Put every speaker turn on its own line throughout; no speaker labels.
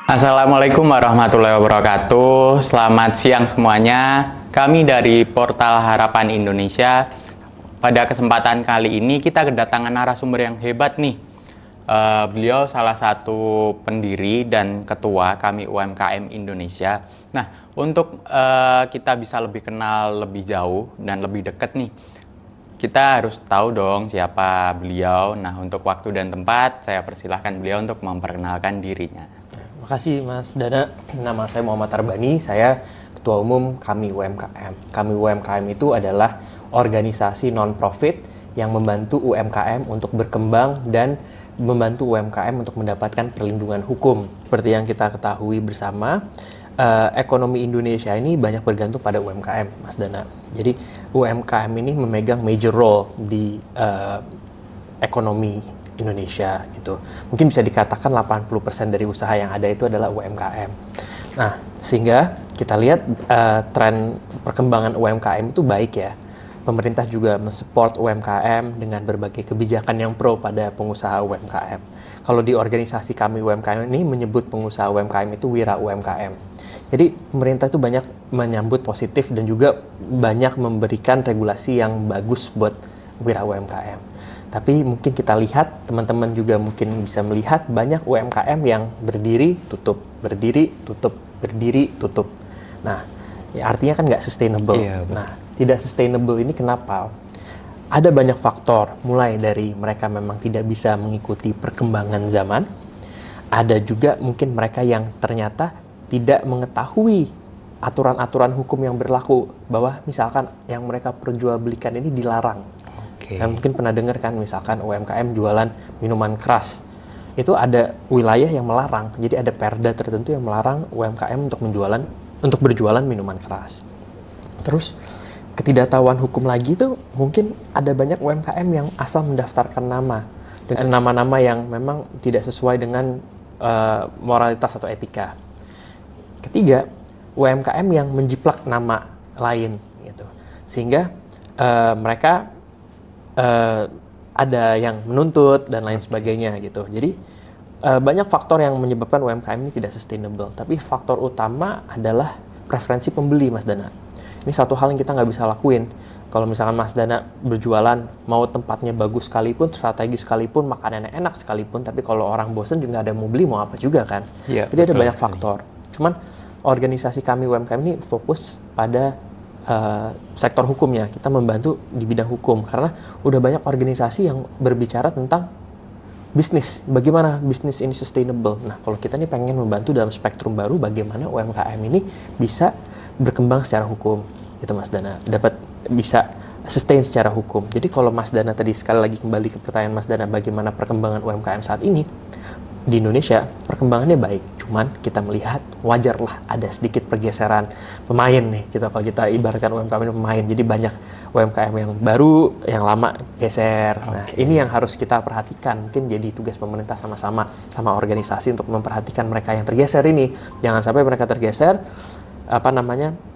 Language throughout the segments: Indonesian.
Assalamualaikum warahmatullahi wabarakatuh. Selamat siang semuanya. Kami dari Portal Harapan Indonesia. Pada kesempatan kali ini kita kedatangan narasumber yang hebat nih. Beliau salah satu pendiri dan ketua kami UMKM Indonesia. Nah, untuk kita bisa lebih kenal lebih jauh dan lebih dekat nih, kita harus tahu dong siapa beliau. Nah, untuk waktu dan tempat, saya persilahkan beliau untuk memperkenalkan dirinya.
Makasih Mas Dana, nama saya Muhammad Arbani, saya Ketua Umum Kami UMKM. Kami UMKM itu adalah organisasi non-profit yang membantu UMKM untuk berkembang dan membantu UMKM untuk mendapatkan perlindungan hukum. Seperti yang kita ketahui bersama, ekonomi Indonesia ini banyak bergantung pada UMKM, Mas Dana. Jadi UMKM ini memegang major role di ekonomi Indonesia gitu. Mungkin bisa dikatakan 80% dari usaha yang ada itu adalah UMKM. Nah, sehingga kita lihat tren perkembangan UMKM itu baik ya. Pemerintah juga mensupport UMKM dengan berbagai kebijakan yang pro pada pengusaha UMKM. Kalau di organisasi kami UMKM ini menyebut pengusaha UMKM itu wira UMKM. Jadi pemerintah itu banyak menyambut positif dan juga banyak memberikan regulasi yang bagus buat wira UMKM. Tapi mungkin kita lihat, teman-teman juga mungkin bisa melihat banyak UMKM yang berdiri, tutup, berdiri, tutup, berdiri, tutup. Nah, ya artinya kan nggak sustainable.
Iya,
nah, tidak sustainable ini kenapa? Ada banyak faktor, mulai dari mereka memang tidak bisa mengikuti perkembangan zaman. Ada juga mungkin mereka yang ternyata tidak mengetahui aturan-aturan hukum yang berlaku, bahwa misalkan yang mereka perjualbelikan ini dilarang. Mungkin pernah dengar kan, misalkan UMKM jualan minuman keras, itu ada wilayah yang melarang. Jadi ada perda tertentu yang melarang UMKM untuk berjualan minuman keras. Terus ketidaktahuan hukum lagi itu mungkin ada banyak UMKM yang asal mendaftarkan nama dengan nama-nama yang memang tidak sesuai dengan moralitas atau etika. Ketiga, UMKM yang menjiplak nama lain gitu. Sehingga mereka ada yang menuntut dan lain sebagainya gitu. Jadi banyak faktor yang menyebabkan UMKM ini tidak sustainable. Tapi faktor utama adalah preferensi pembeli, Mas Dana. Ini satu hal yang kita nggak bisa lakuin. Kalau misalkan Mas Dana berjualan, mau tempatnya bagus sekalipun, strategi sekalipun, makanannya enak sekalipun, tapi kalau orang bosen juga ada yang mau beli, mau apa juga kan.
Ya,
jadi ada banyak faktor. Cuman organisasi kami UMKM ini fokus pada sektor hukumnya. Kita membantu di bidang hukum karena udah banyak organisasi yang berbicara tentang bisnis, bagaimana bisnis ini sustainable. Nah, kalau kita nih pengen membantu dalam spektrum baru, bagaimana UMKM ini bisa berkembang secara hukum, gitu Mas Dana, dapat bisa sustain secara hukum. Jadi kalau Mas Dana tadi sekali lagi kembali ke pertanyaan Mas Dana, bagaimana perkembangan UMKM saat ini di Indonesia, perkembangannya baik. Cuman kita melihat wajarlah ada sedikit pergeseran pemain nih. Kalau kita ibaratkan UMKM ini pemain, jadi banyak UMKM yang baru, yang lama geser. Nah, ini yang harus kita perhatikan. Mungkin jadi tugas pemerintah sama organisasi untuk memperhatikan mereka yang tergeser ini. Jangan sampai mereka tergeser,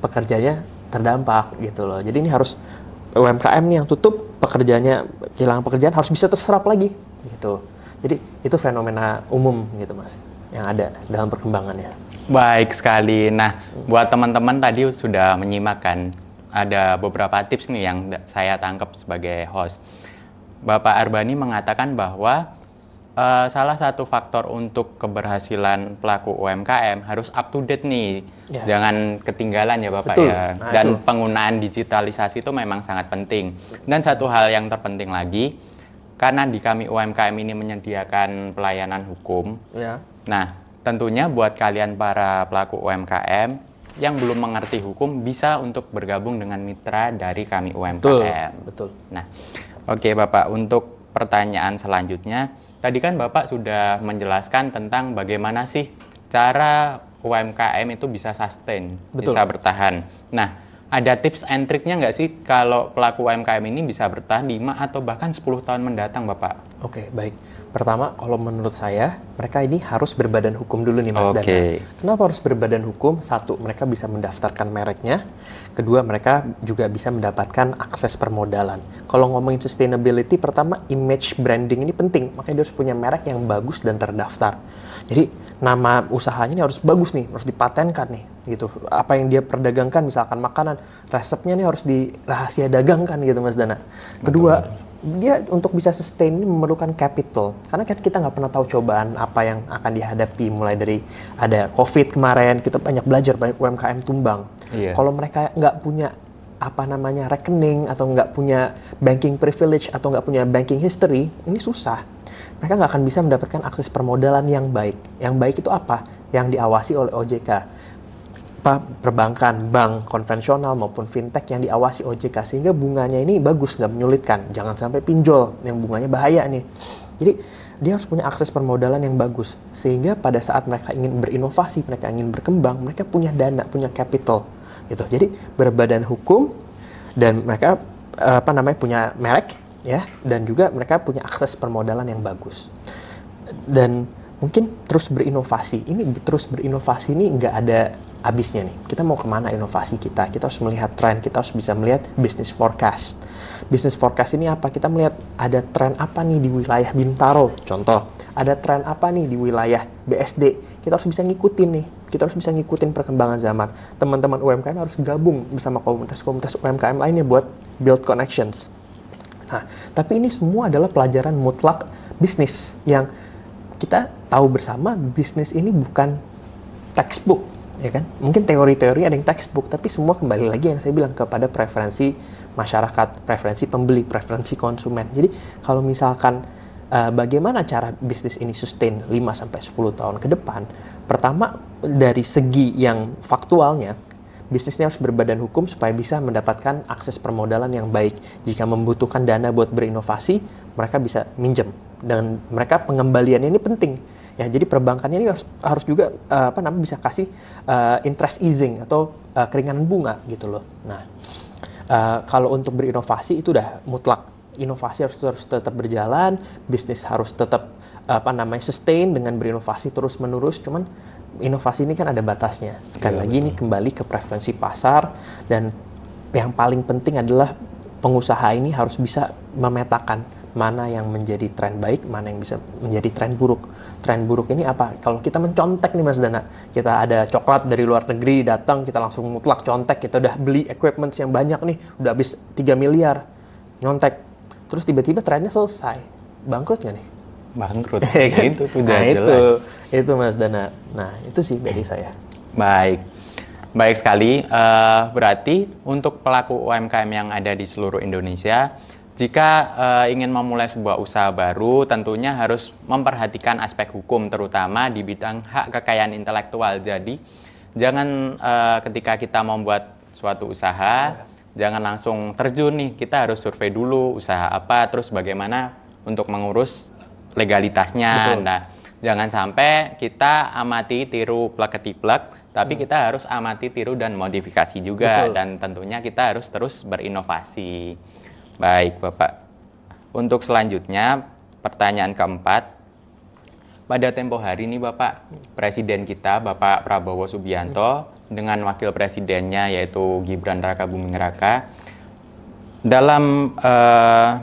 pekerjanya terdampak gitu loh. Jadi ini harus UMKM nih yang tutup, pekerjanya kehilangan pekerjaan harus bisa terserap lagi gitu. Jadi itu fenomena umum gitu Mas, yang ada dalam perkembangannya.
Baik sekali. Nah, buat teman-teman tadi sudah menyimak kan, ada beberapa tips nih yang saya tangkap sebagai host. Bapak Arbani mengatakan bahwa salah satu faktor untuk keberhasilan pelaku UMKM harus up to date nih. Ya. Jangan ketinggalan ya Bapak. Betul. Ya. Nah, dan penggunaan digitalisasi itu memang sangat penting. Dan satu hal yang terpenting lagi, karena di kami UMKM ini menyediakan pelayanan hukum. Ya. Nah, tentunya buat kalian para pelaku UMKM yang belum mengerti hukum bisa untuk bergabung dengan mitra dari kami UMKM.
Betul.
Nah, oke Bapak, untuk pertanyaan selanjutnya, tadi kan Bapak sudah menjelaskan tentang bagaimana sih cara UMKM itu bisa sustain, bisa bertahan. Nah, ada tips and triknya nggak sih kalau pelaku UMKM ini bisa bertahan 5 atau bahkan 10 tahun mendatang, Bapak?
Oke, baik. Pertama, kalau menurut saya, mereka ini harus berbadan hukum dulu nih, Mas Dana.
Oke.
Kenapa harus berbadan hukum? Satu, mereka bisa mendaftarkan mereknya. Kedua, mereka juga bisa mendapatkan akses permodalan. Kalau ngomongin sustainability, pertama, image branding ini penting. Makanya dia harus punya merek yang bagus dan terdaftar. Jadi, nama usahanya ini harus bagus nih, harus dipatenkan nih, gitu. Apa yang dia perdagangkan, misalkan makanan, resepnya nih harus dirahasia dagangkan gitu, Mas Dana. Kedua, dia untuk bisa sustain ini memerlukan capital, karena kan kita nggak pernah tahu cobaan apa yang akan dihadapi, mulai dari ada COVID kemarin, kita banyak belajar, banyak UMKM tumbang.
Iya.
Kalau mereka nggak punya rekening, atau nggak punya banking privilege, atau nggak punya banking history, ini susah. Mereka nggak akan bisa mendapatkan akses permodalan yang baik. Yang baik itu apa? Yang diawasi oleh OJK. Perbankan, bank konvensional maupun fintech yang diawasi OJK, sehingga bunganya ini bagus, nggak menyulitkan. Jangan sampai pinjol yang bunganya bahaya nih. Jadi dia harus punya akses permodalan yang bagus, sehingga pada saat mereka ingin berinovasi, mereka ingin berkembang, mereka punya dana, punya capital gitu. Jadi berbadan hukum, dan mereka punya merek ya, dan juga mereka punya akses permodalan yang bagus. Dan mungkin terus berinovasi. Terus berinovasi ini nggak ada habisnya nih. Kita mau kemana inovasi kita? Kita harus melihat tren, kita harus bisa melihat business forecast. Business forecast ini apa? Kita melihat ada tren apa nih di wilayah Bintaro, contoh. Ada tren apa nih di wilayah BSD. Kita harus bisa ngikutin nih. Kita harus bisa ngikutin perkembangan zaman. Teman-teman UMKM harus gabung bersama komunitas-komunitas UMKM lainnya buat build connections. Nah, tapi ini semua adalah pelajaran mutlak bisnis yang kita tahu bersama. Bisnis ini bukan textbook, ya kan? Mungkin teori-teori ada yang textbook, tapi semua kembali lagi yang saya bilang kepada preferensi masyarakat, preferensi pembeli, preferensi konsumen. Jadi kalau misalkan bagaimana cara bisnis ini sustain 5-10 tahun ke depan, pertama dari segi yang faktualnya, bisnisnya harus berbadan hukum supaya bisa mendapatkan akses permodalan yang baik. Jika membutuhkan dana buat berinovasi, mereka bisa minjem, dan mereka pengembaliannya ini penting. Ya, jadi perbankannya ini harus juga bisa kasih interest easing atau keringanan bunga gitu loh. Nah, kalau untuk berinovasi itu udah mutlak. Inovasi harus tetap berjalan, bisnis harus tetap sustain dengan berinovasi terus-menerus. Cuman inovasi ini kan ada batasnya. Sekali lagi ini kembali ke preferensi pasar, dan yang paling penting adalah pengusaha ini harus bisa memetakan mana yang menjadi tren baik, mana yang bisa menjadi tren buruk. Tren buruk ini apa? Kalau kita mencontek nih Mas Dana, kita ada coklat dari luar negeri datang, kita langsung mutlak contek, kita udah beli equipment yang banyak nih, udah habis 3 miliar, nyontek. Terus tiba-tiba trennya selesai, bangkrut nggak nih?
Bangkrut,
Kan?
itu sudah
Nah,
jelas.
itu Mas Dana. Nah, itu sih dari saya.
Baik, baik sekali. Berarti untuk pelaku UMKM yang ada di seluruh Indonesia, jika ingin memulai sebuah usaha baru, tentunya harus memperhatikan aspek hukum, terutama di bidang hak kekayaan intelektual. Jadi, jangan ketika kita membuat suatu usaha, jangan langsung terjun nih. Kita harus survei dulu usaha apa, terus bagaimana untuk mengurus legalitasnya.
Betul.
Nah, jangan sampai kita amati, tiru, plek-ketiplek, tapi kita harus amati, tiru, dan modifikasi juga.
Betul.
Dan tentunya kita harus terus berinovasi. Baik, Bapak. Untuk selanjutnya, pertanyaan keempat. Pada tempo hari ini, Bapak, Presiden kita, Bapak Prabowo Subianto, dengan Wakil Presidennya, yaitu Gibran Rakabuming Raka, dalam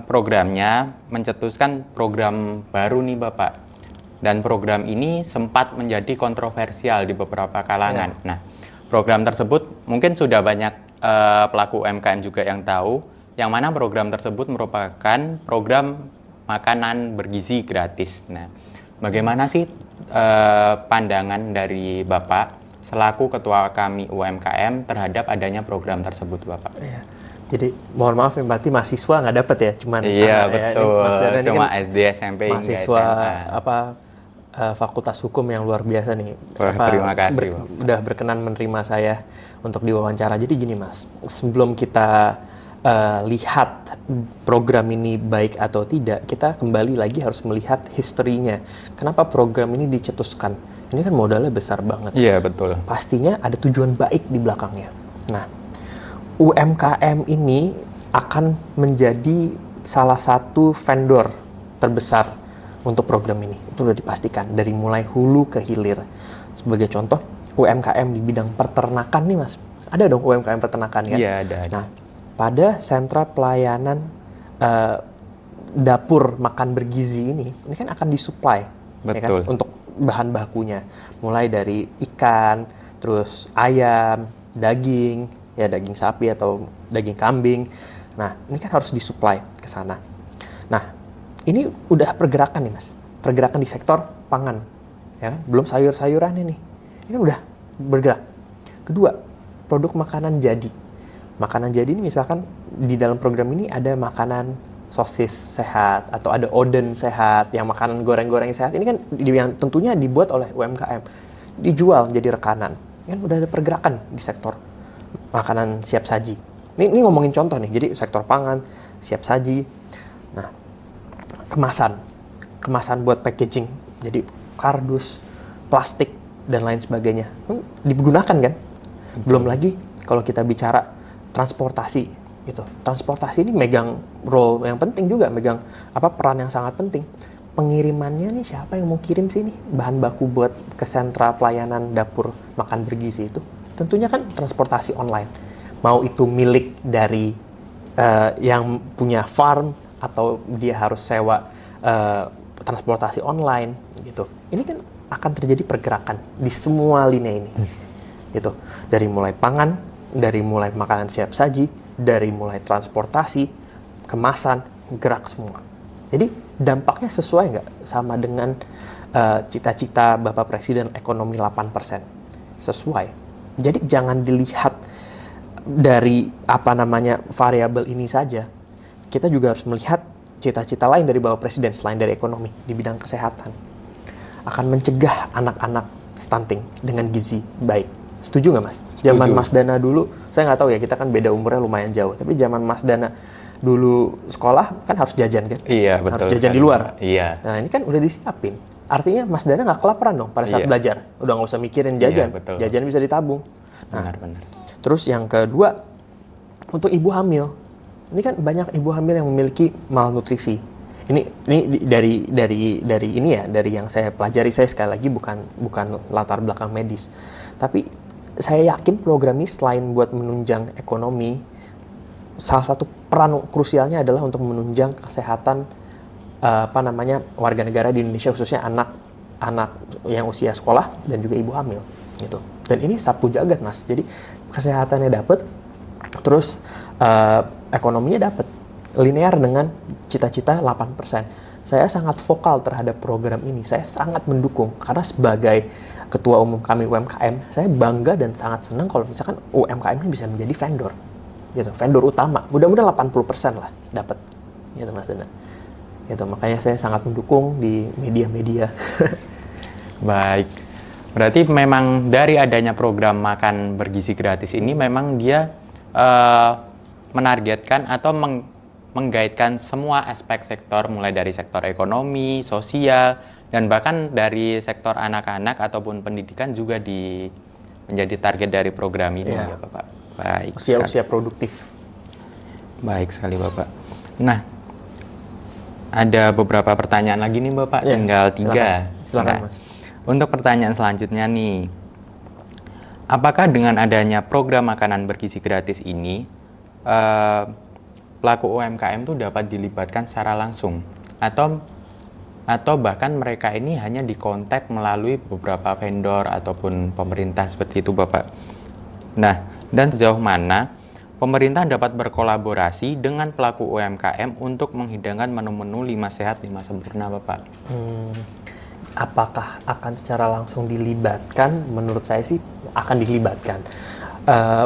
programnya mencetuskan program baru nih, Bapak. Dan program ini sempat menjadi kontroversial di beberapa kalangan. Nah, program tersebut mungkin sudah banyak pelaku UMKM juga yang tahu, yang mana program tersebut merupakan program makanan bergizi gratis. Nah, bagaimana sih pandangan dari Bapak selaku ketua kami UMKM terhadap adanya program tersebut, Bapak?
Iya. Jadi mohon maaf ya, berarti mahasiswa nggak dapat ya, cuman
iya betul,
Mas Dana ini
cuma
kan
SD, SMP hingga
mahasiswa
SMA.
Fakultas Hukum yang luar biasa nih.
Terima kasih, Pak.
Udah berkenan menerima saya untuk diwawancara. Jadi gini Mas, sebelum kita lihat program ini baik atau tidak, kita kembali lagi harus melihat historinya. Kenapa program ini dicetuskan? Ini kan modalnya besar banget.
Iya betul.
Pastinya ada tujuan baik di belakangnya. Nah, UMKM ini akan menjadi salah satu vendor terbesar untuk program ini. Itu sudah dipastikan dari mulai hulu ke hilir. Sebagai contoh, UMKM di bidang peternakan nih Mas. Ada dong UMKM peternakan kan?
Iya, ada.
Nah, pada sentra pelayanan dapur makan bergizi ini kan akan disuplai ya kan,
Betul.
untuk bahan bakunya. Mulai dari ikan, terus ayam, daging, ya daging sapi atau daging kambing. Nah, ini kan harus disuplai ke sana. Nah, ini udah pergerakan nih Mas. Pergerakan di sektor pangan. Ya kan? Belum sayur-sayuran ini. Ini kan udah bergerak. Kedua, produk makanan jadi. Makanan jadi ini misalkan di dalam program ini ada makanan sosis sehat atau ada oden sehat, yang makanan goreng-goreng sehat. Ini kan yang tentunya dibuat oleh UMKM. Dijual jadi rekanan. Kan udah ada pergerakan di sektor makanan siap saji. Ini ngomongin contoh nih. Jadi sektor pangan, siap saji. Nah, kemasan buat packaging. Jadi kardus, plastik dan lain sebagainya. Digunakan kan? Belum lagi kalau kita bicara transportasi gitu. Transportasi ini megang role yang penting juga, megang peran yang sangat penting. Pengirimannya nih siapa yang mau kirim sih nih bahan baku buat ke sentra pelayanan dapur makan bergizi itu? Tentunya kan transportasi online. Mau itu milik dari yang punya farm atau dia harus sewa transportasi online gitu. Ini kan akan terjadi pergerakan di semua lini ini. Gitu. Dari mulai pangan, dari mulai makanan siap saji, dari mulai transportasi, kemasan, gerak semua. Jadi dampaknya sesuai nggak sama dengan cita-cita Bapak Presiden ekonomi 8%? Sesuai. Jadi jangan dilihat dari variabel ini saja. Kita juga harus melihat cita-cita lain dari Bapak Presiden selain dari ekonomi di bidang kesehatan. Akan mencegah anak-anak stunting dengan gizi baik. Setuju nggak Mas? Zaman Mas Dana dulu, saya nggak tahu ya, kita kan beda umurnya lumayan jauh. Tapi zaman Mas Dana dulu sekolah kan harus jajan kan?
Iya, betul.
Harus jajan di luar.
Iya.
Nah ini kan udah disiapin. Artinya Mas Dana nggak kelaparan dong pada saat belajar. Udah nggak usah mikirin jajan.
Iya, betul.
Jajan bisa ditabung. Nah,
Benar-benar.
terus yang kedua, untuk ibu hamil. Ini kan banyak ibu hamil yang memiliki malnutrisi. Ini dari ini ya, dari yang saya pelajari. Saya sekali lagi bukan latar belakang medis. Tapi saya yakin program ini selain buat menunjang ekonomi, salah satu peran krusialnya adalah untuk menunjang kesehatan warga negara di Indonesia, khususnya anak yang usia sekolah dan juga ibu hamil gitu. Dan ini sapu jagat Mas. Jadi kesehatannya dapat, terus ekonominya dapat. Linear dengan cita-cita 8%. Saya sangat vokal terhadap program ini. Saya sangat mendukung karena sebagai Ketua Umum kami UMKM, saya bangga dan sangat senang kalau misalkan UMKM ini bisa menjadi vendor. Gitu, vendor utama. Mudah-mudahan 80% lah dapat. Gitu Mas Dana. Gitu, makanya saya sangat mendukung di media-media.
Baik. Berarti memang dari adanya program makan bergizi gratis ini memang dia menargetkan atau menggaitkan semua aspek sektor, mulai dari sektor ekonomi, sosial, dan bahkan dari sektor anak-anak ataupun pendidikan juga menjadi target dari program ini ya Bapak. Baik.
Usia-usia produktif.
Baik sekali Bapak. Nah, ada beberapa pertanyaan lagi nih Bapak, tinggal 3.
Silakan Mas.
Untuk pertanyaan selanjutnya nih, apakah dengan adanya program makanan bergizi gratis ini, pelaku UMKM itu dapat dilibatkan secara langsung atau bahkan mereka ini hanya dikontak melalui beberapa vendor ataupun pemerintah seperti itu Bapak. Nah, dan sejauh mana pemerintah dapat berkolaborasi dengan pelaku UMKM untuk menghidangkan menu-menu 5 sehat 5 sempurna Bapak?
Apakah akan secara langsung dilibatkan? Menurut saya sih akan dilibatkan.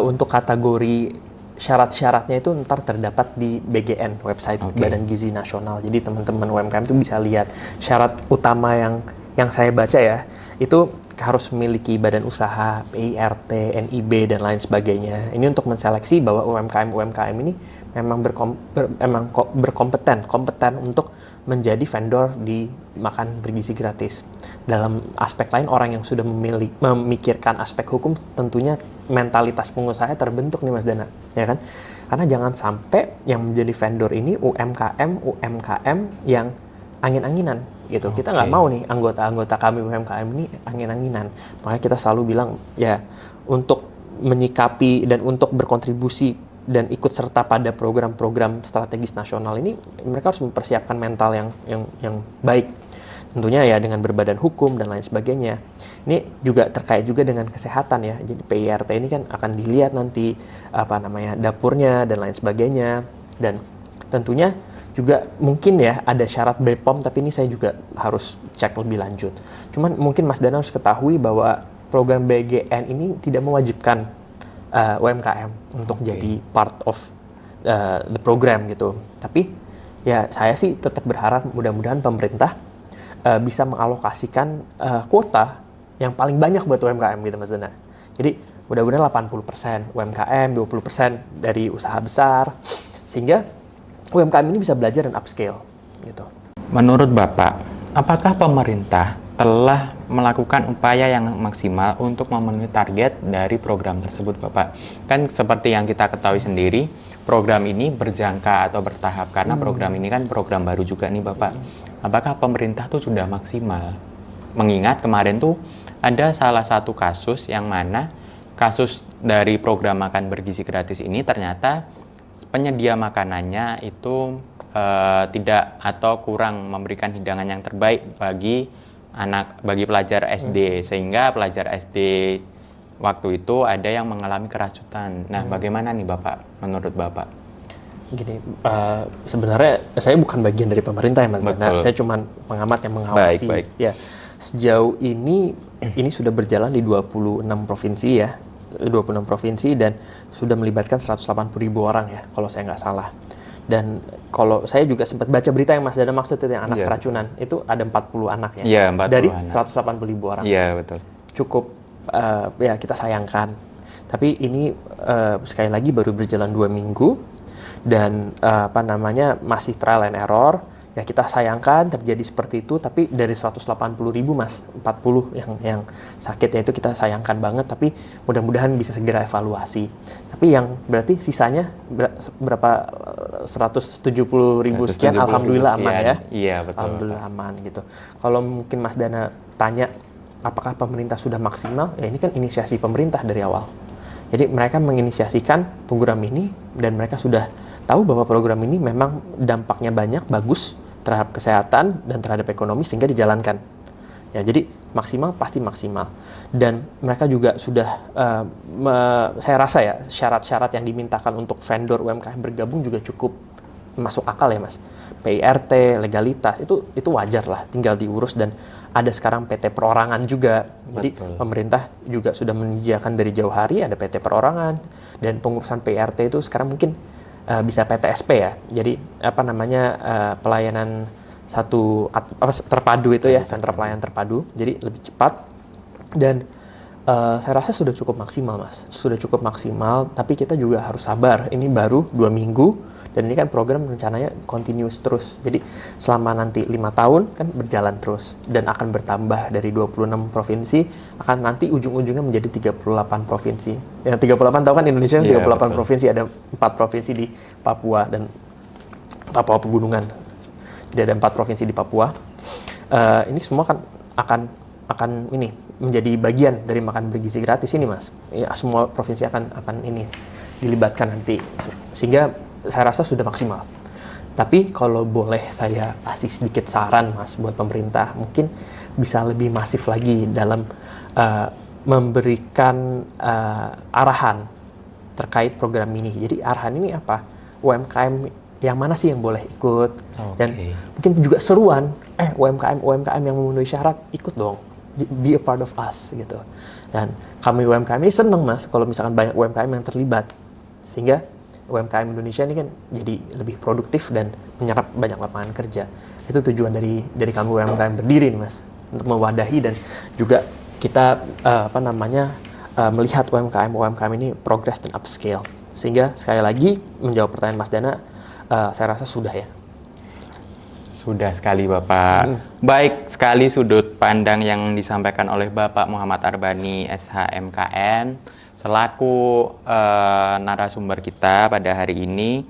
Untuk kategori syarat-syaratnya itu ntar terdapat di BGN, website Badan Gizi Nasional. Jadi teman-teman UMKM itu bisa lihat syarat utama yang saya baca ya, itu harus memiliki badan usaha, PIRT, NIB, dan lain sebagainya. Ini untuk menseleksi bahwa UMKM ini memang kompeten untuk menjadi vendor di makan bergizi gratis. Dalam aspek lain, orang yang sudah memikirkan aspek hukum, tentunya mentalitas pengusaha terbentuk nih Mas Dana, ya kan? Karena jangan sampai yang menjadi vendor ini UMKM yang angin-anginan gitu. Kita nggak mau nih anggota-anggota kami UMKM ini angin-anginan. Makanya kita selalu bilang ya untuk menyikapi dan untuk berkontribusi dan ikut serta pada program-program strategis nasional ini, mereka harus mempersiapkan mental yang baik. Tentunya ya dengan berbadan hukum dan lain sebagainya. Ini juga terkait juga dengan kesehatan ya. Jadi PIRT ini kan akan dilihat nanti dapurnya dan lain sebagainya. Dan tentunya juga mungkin ya ada syarat BPOM, tapi ini saya juga harus cek lebih lanjut. Cuman mungkin Mas Dana harus ketahui bahwa program BGN ini tidak mewajibkan UMKM untuk jadi part of the program gitu. Tapi ya saya sih tetap berharap mudah-mudahan pemerintah bisa mengalokasikan kuota yang paling banyak buat UMKM gitu Mas Dana. Jadi mudah-mudahan 80% UMKM, 20% dari usaha besar, sehingga UMKM ini bisa belajar dan upscale gitu.
Menurut Bapak, apakah pemerintah telah melakukan upaya yang maksimal untuk memenuhi target dari program tersebut, Bapak? Kan seperti yang kita ketahui sendiri, program ini berjangka atau bertahap, karena program ini kan program baru juga nih, Bapak. Apakah pemerintah tuh sudah maksimal? Mengingat kemarin tuh ada salah satu kasus yang mana kasus dari program makan bergizi gratis ini ternyata penyedia makanannya itu tidak atau kurang memberikan hidangan yang terbaik bagi pelajar SD, sehingga pelajar SD waktu itu ada yang mengalami kerasutan. Nah, bagaimana nih Bapak, menurut Bapak?
Gini, sebenarnya saya bukan bagian dari pemerintah ya Mas Dana. Saya cuma pengamat yang mengawasi.
Baik.
Ya, sejauh ini sudah berjalan di 26 provinsi ya. 26 provinsi dan sudah melibatkan 180.000 orang ya, kalau saya nggak salah. Dan kalau saya juga sempat baca berita yang Mas Dana maksud itu yang anak keracunan, itu ada 40 anak ya.
Iya, 40
dari
anak.
180.000 orang.
Iya, betul.
Cukup ya kita sayangkan. Tapi ini sekali lagi baru berjalan 2 minggu dan masih trial and error. Ya kita sayangkan terjadi seperti itu, tapi dari 180.000 Mas, 40 yang sakitnya itu kita sayangkan banget, tapi mudah-mudahan bisa segera evaluasi. Tapi yang berarti sisanya berapa 170.000 sekian, alhamdulillah aman ya.
Iya, betul.
Alhamdulillah aman gitu. Kalau mungkin Mas Dana tanya apakah pemerintah sudah maksimal, ya ini kan inisiasi pemerintah dari awal. Jadi mereka menginisiasikan program ini dan mereka sudah tahu bahwa program ini memang dampaknya banyak, bagus terhadap kesehatan dan terhadap ekonomi sehingga dijalankan. Ya, jadi maksimal pasti maksimal. Dan mereka juga sudah, saya rasa ya syarat-syarat yang dimintakan untuk vendor UMKM bergabung juga cukup masuk akal ya Mas. PIRT, legalitas itu wajar lah, tinggal diurus dan ada sekarang PT perorangan juga. Jadi pemerintah juga sudah menyediakan dari jauh hari ada PT perorangan dan pengurusan PIRT itu sekarang mungkin bisa PTSP ya. Jadi pelayanan terpadu itu ya, sentra pelayanan terpadu. Jadi lebih cepat dan saya rasa sudah cukup maksimal Mas. Sudah cukup maksimal, tapi kita juga harus sabar. Ini baru 2 minggu dan ini kan program rencananya continuous terus. Jadi selama nanti 5 tahun kan berjalan terus dan akan bertambah dari 26 provinsi akan nanti ujung-ujungnya menjadi 38 provinsi. Yang 38 tahu kan Indonesia 38 provinsi, ada 4 provinsi di Papua dan Papua Pegunungan. Jadi ada 4 provinsi di Papua. Ini semua kan akan ini menjadi bagian dari makan bergizi gratis ini Mas. Ya, semua provinsi akan ini dilibatkan nanti sehingga saya rasa sudah maksimal. Tapi kalau boleh saya kasih sedikit saran Mas buat pemerintah, mungkin bisa lebih masif lagi dalam memberikan arahan terkait program ini. Jadi arahan ini apa? UMKM yang mana sih yang boleh ikut? Dan mungkin juga seruan, UMKM yang memenuhi syarat ikut dong, be a part of us gitu. Dan kami UMKM ini seneng Mas kalau misalkan banyak UMKM yang terlibat, sehingga UMKM Indonesia ini kan jadi lebih produktif dan menyerap banyak lapangan kerja. Itu tujuan dari kami UMKM berdiri nih Mas, untuk mewadahi dan juga kita melihat UMKM ini progress dan upscale. Sehingga sekali lagi menjawab pertanyaan Mas Dana, saya rasa sudah ya.
Sudah sekali Bapak. Baik sekali sudut pandang yang disampaikan oleh Bapak Muhammad Arbani SHMKN selaku narasumber kita pada hari ini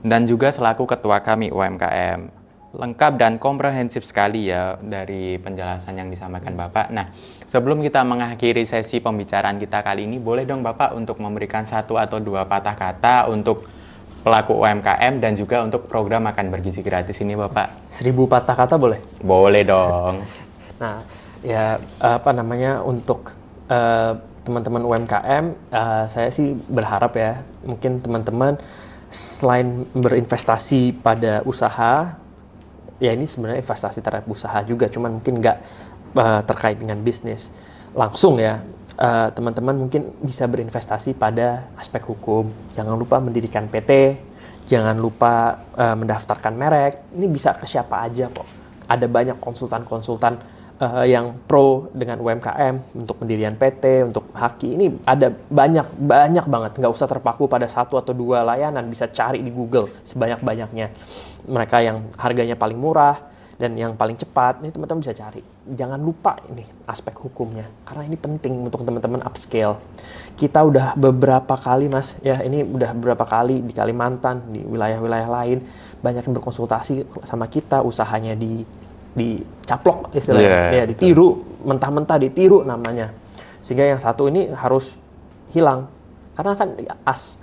dan juga selaku ketua kami UMKM. lengkap dan komprehensif sekali ya dari penjelasan yang disampaikan Bapak. Nah, sebelum kita mengakhiri sesi pembicaraan kita kali ini, boleh dong Bapak untuk memberikan 1 atau 2 patah kata untuk pelaku UMKM dan juga untuk program makan bergizi gratis ini Bapak.
1000 patah kata boleh?
Boleh dong.
Nah, ya untuk teman-teman UMKM, saya sih berharap ya, mungkin teman-teman selain berinvestasi pada usaha, ya ini sebenarnya investasi terhadap usaha juga, cuman mungkin nggak terkait dengan bisnis langsung ya. Teman-teman mungkin bisa berinvestasi pada aspek hukum. Jangan lupa mendirikan PT, jangan lupa mendaftarkan merek. Ini bisa ke siapa aja kok. Ada banyak konsultan-konsultan yang pro dengan UMKM untuk pendirian PT, untuk Haki. Ini ada banyak banget. Nggak usah terpaku pada 1 atau 2 layanan. Bisa cari di Google sebanyak-banyaknya. Mereka yang harganya paling murah dan yang paling cepat, ini teman-teman bisa cari. Jangan lupa ini aspek hukumnya, karena ini penting untuk teman-teman upscale. Kita udah beberapa kali Mas, ya ini udah beberapa kali di Kalimantan, di wilayah-wilayah lain, banyak yang berkonsultasi sama kita, usahanya dicaplok istilahnya, ya ditiru, mentah-mentah ditiru namanya. Sehingga yang satu ini harus hilang. Karena kan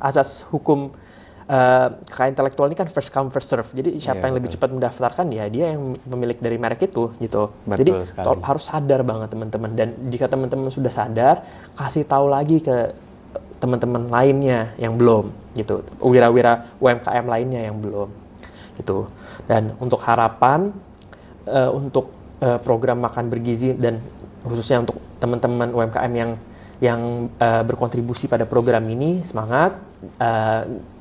asas hukum kekayaan intelektual ini kan first come first serve. Jadi siapa yang lebih cepat mendaftarkan, ya dia yang pemilik dari merek itu gitu. Jadi harus sadar banget teman-teman. Dan jika teman-teman sudah sadar, kasih tahu lagi ke teman-teman lainnya yang belum gitu. Wira-wira UMKM lainnya yang belum gitu. Dan untuk harapan untuk program makan bergizi dan khususnya untuk teman-teman UMKM yang berkontribusi pada program ini, semangat,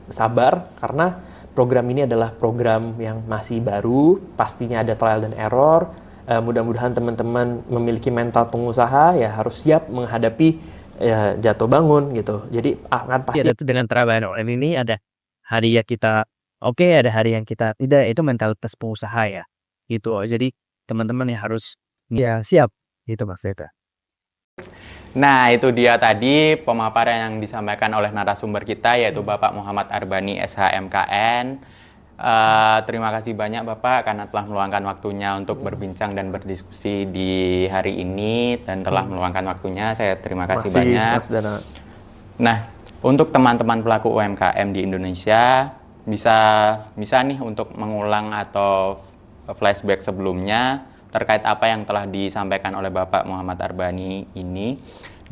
sabar, karena program ini adalah program yang masih baru, pastinya ada trial dan error. Mudah-mudahan teman-teman memiliki mental pengusaha, ya harus siap menghadapi jatuh bangun gitu. Jadi akan pasti
dengan trial and ini ada hari ya kita oke, ada hari yang kita tidak, itu mentalitas pengusaha ya gitu. Jadi teman-teman yang harus ya siap gitu Mas Deta.
Nah, itu dia tadi pemaparan yang disampaikan oleh narasumber kita, yaitu Bapak Muhammad Arbani, SHMKN. Terima kasih banyak Bapak karena telah meluangkan waktunya untuk berbincang dan berdiskusi di hari ini dan telah meluangkan waktunya. Saya terima kasih banyak.
Mas Dana.
Nah, untuk teman-teman pelaku UMKM di Indonesia bisa nih untuk mengulang atau flashback sebelumnya terkait apa yang telah disampaikan oleh Bapak Muhammad Arbani ini.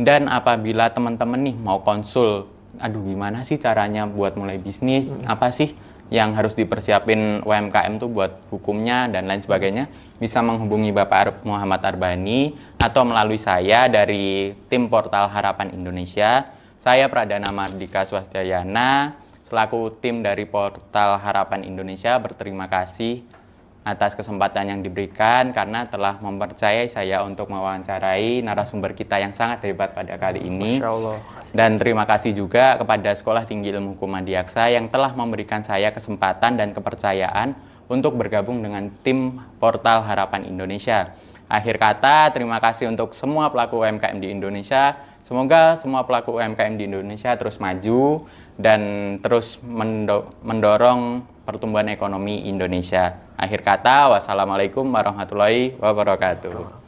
Dan apabila teman-teman nih mau konsul, aduh gimana sih caranya buat mulai bisnis, apa sih yang harus dipersiapin UMKM tuh buat hukumnya dan lain sebagainya, bisa menghubungi Bapak Muhammad Arbani atau melalui saya dari tim Portal Harapan Indonesia. Saya Pradana Mardika Swastiayana, selaku tim dari Portal Harapan Indonesia, berterima kasih atas kesempatan yang diberikan karena telah mempercayai saya untuk mewawancarai narasumber kita yang sangat hebat pada kali ini.
Masya Allah.
Dan terima kasih juga kepada Sekolah Tinggi Ilmu Hukum Adiaksa yang telah memberikan saya kesempatan dan kepercayaan untuk bergabung dengan tim Portal Harapan Indonesia. Akhir kata, terima kasih untuk semua pelaku UMKM di Indonesia. Semoga semua pelaku UMKM di Indonesia terus maju dan terus mendorong pertumbuhan ekonomi Indonesia. Akhir kata, wassalamualaikum warahmatullahi wabarakatuh.